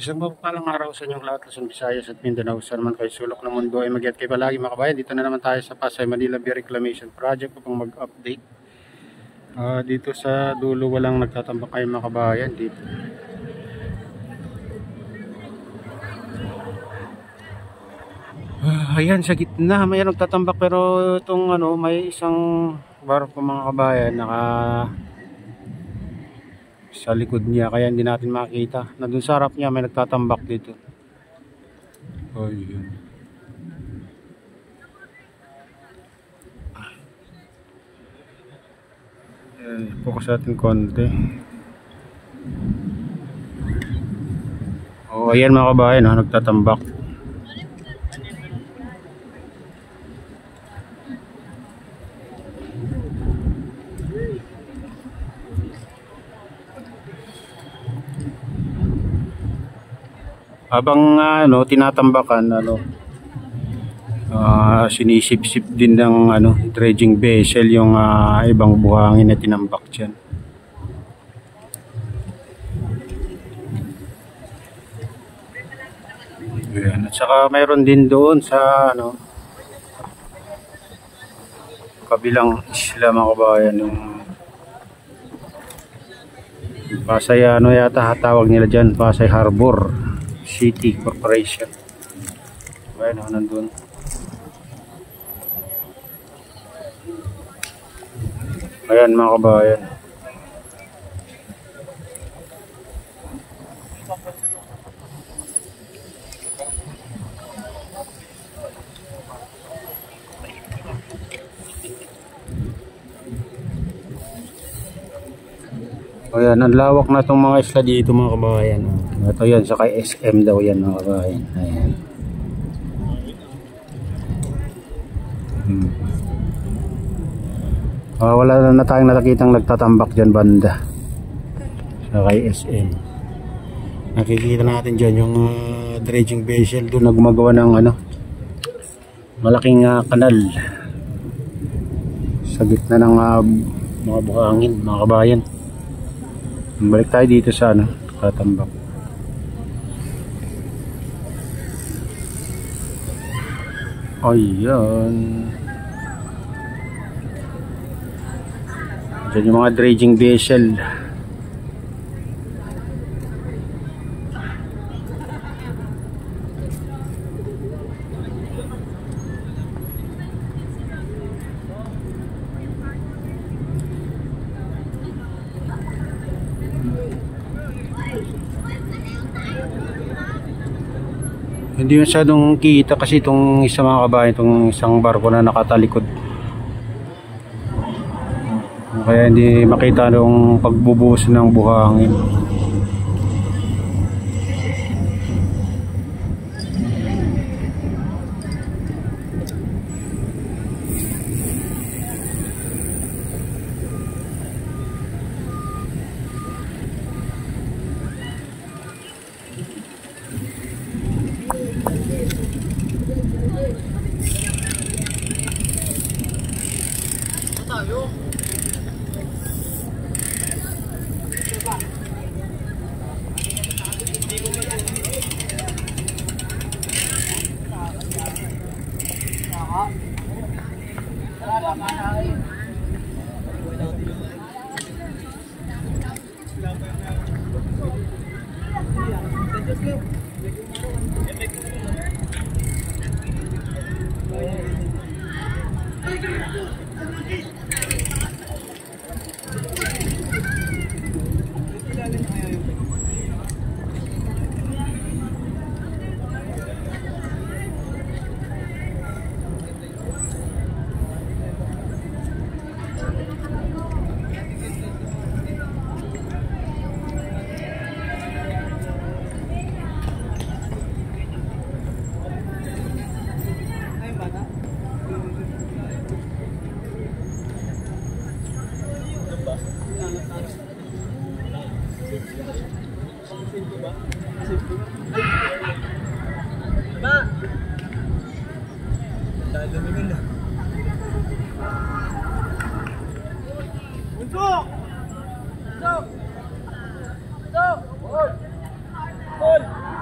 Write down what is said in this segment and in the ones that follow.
Isang mapapalang araw sa inyong lahat, Luzon, Visayas at Mindanao. Saan man kayo sulok ng mundo ay mag-ingat kayo palagi mga kabayan. Dito na naman tayo sa Pasay Manila Bay Reclamation Project upang mag-update. Dito sa dulo walang nagtatambak kayo mga kabayan dito. Ayan sa gitna may nagtatambak pero itong may isang barko mga kabayan sa likod niya kaya hindi natin makita. Nandun sa harap niya may nagtatambak dito. Ayun. Focus natin konti. Ayan mga kabayan, nagtatambak. Habang tinatambakan, sinisip-sip din ng dredging vessel yung ibang buhangin na tinambak dyan. Ayan. At saka mayroon din doon sa kabilang isla mga kabayan, yung Pasay yata tawag nila dyan, Pasay Harbor City Corporation. Ayan, nandun. Ayan mga kabayan. Ayan, ang lawak na itong mga isla dito mga kabayan. Ito yan, sa kay SM daw yan mga kabayan. Ayan. Wala na tayong nakikitang nagtatambak dyan banda. Sa kay SM. Nakikita natin dyan yung dredging vessel doon na gumagawa ng malaking kanal. Sa gitna ng mga buhangin mga kabayan. Balik tayo dito sa tatambak. Ayan. Diyan yung mga dredging vessel. Hindi masyadong kita kasi itong isang mga kabayan, itong isang barko na nakatalikod. Kaya hindi makita yung pagbubuhos ng buhangin. Stop! Stop! Hold! Hold!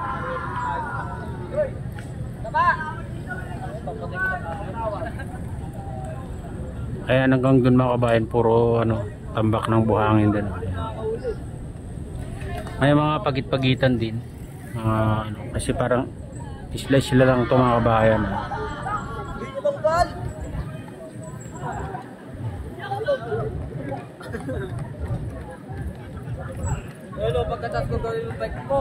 Ayan, hanggang dun mga kabayan, puro ano, tambak ng buhangin din. May mga pagit-pagitan din. Ano, kasi parang isla lang ito mga kabayan. Hello, pagkatas ko gawin yung bike ko.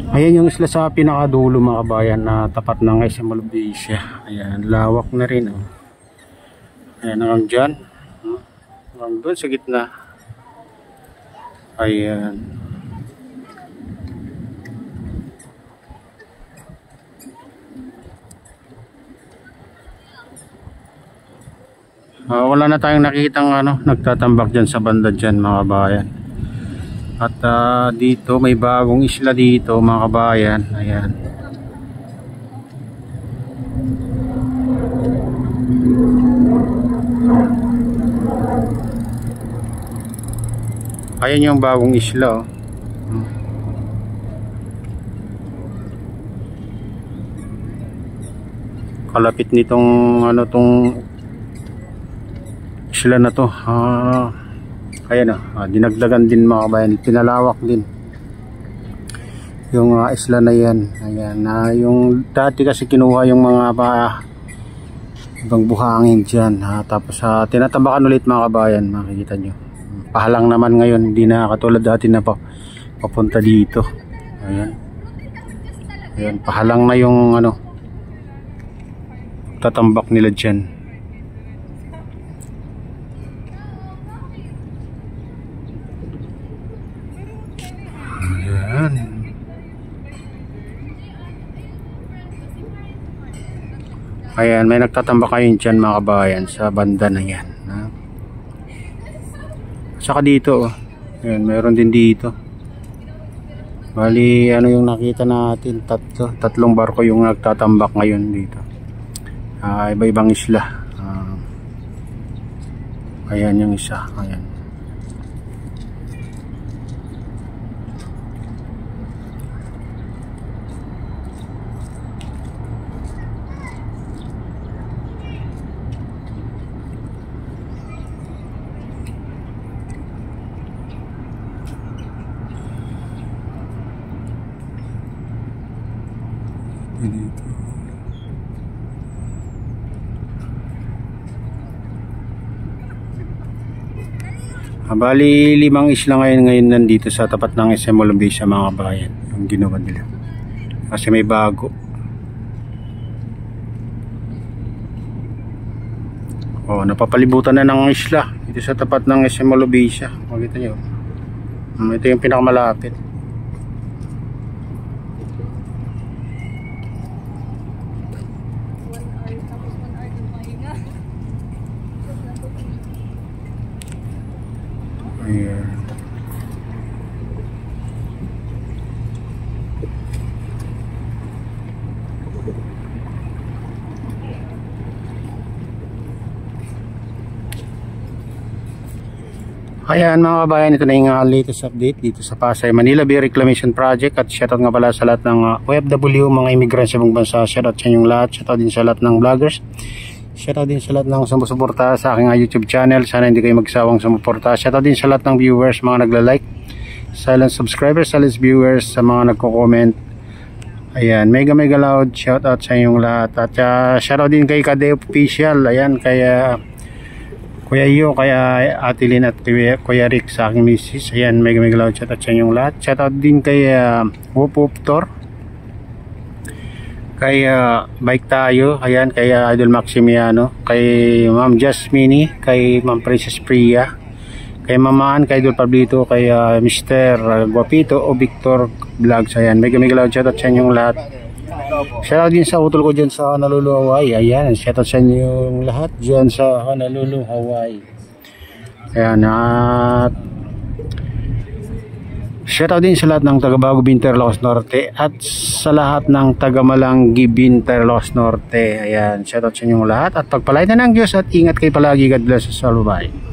Ayan yung isla sa pinakadulo mga kabayan na tapat ng SM Olivia. Ayan, lawak na rin. Oh. Ayan, hanggang dyan. Hanggang doon sa gitna. Ayan. Wala na tayong nakikitang ano, nagtatambak dyan sa banda dyan mga kabayan. At dito may bagong isla dito mga kabayan. Ayan. Ayan yung bagong isla. Oh. Kalapit nitong ano tong isla na to. Ayan dinagdagan din mga kabayan, pinalawak din yung isla na yan. Ayan, yung dati kasi kinuha yung mga ibang buhangin dyan, tapos tinatambakan ulit mga kabayan, makikita nyo. Pahalang naman ngayon, hindi na katulad dati na papunta dito. Ayan, ayan, pahalang na yung ano, tatambak nila dyan. Ayan, may nagtatambak kayo dyan mga kabayan sa banda na yan. Saka dito, ayan, mayroon din dito. Bali, ano yung nakita natin? Tatlong barko yung nagtatambak ngayon dito. Iba-ibang isla. Ayan yung isa. Ayan. Dito. Bali 5 isla ngayon nandito sa tapat ng SM Olivia mga kabayan, yung ginawa nila kasi may bago. Napapalibutan na ng isla dito sa tapat ng SM Olivia. Makita nyo, ito yung pinakamalapit. Ayan. Ayan mga kabayan, ito na yung latest update dito sa Pasay Manila Bay Reclamation Project. At shoutout nga pala sa lahat ng OFW, mga immigrants sa ibang bansa. Shoutout sa inyong lahat, shoutout din sa lahat ng vloggers, shoutout din sa lahat ng sumusuporta sa aking YouTube channel. Sana hindi kayo magsawang sumuporta. Shoutout din sa lahat ng viewers, mga nagla-like, silent subscribers, silent viewers, sa mga nagko-comment. Ayan, mega loud shoutout sa inyong lahat. At shoutout din kay Kade Official. Ayan, kaya Kuya Iyo, kaya Ate Lynn at Kuya Rick sa aking misis. Ayan, mega loud shoutout sa inyong lahat. Shoutout din kay Whoop Tor, kay Bike Tayo, ayan, kay Idol Maximiano, kay Ma'am Jasmine, kay Ma'am Princess Priya, kay Mamaan, kay Idol Pablito, kay Mr. Guapito o Victor Vlogs. Ayan, mega loud shoutout sa inyong lahat. Shoutout din sa utol ko dyan sa Honolulu, Hawaii. Ayan, shoutout sa inyong lahat dyan sa Honolulu, Hawaii. Ayan, at shoutout din sa lahat ng taga Bago Binterlocos Norte at sa lahat ng taga Malanggi Binterlocos Norte. Ayan, shoutout sa inyong lahat at pagpalain na ng Diyos at ingat kayo palagi. God bless us all. Bye.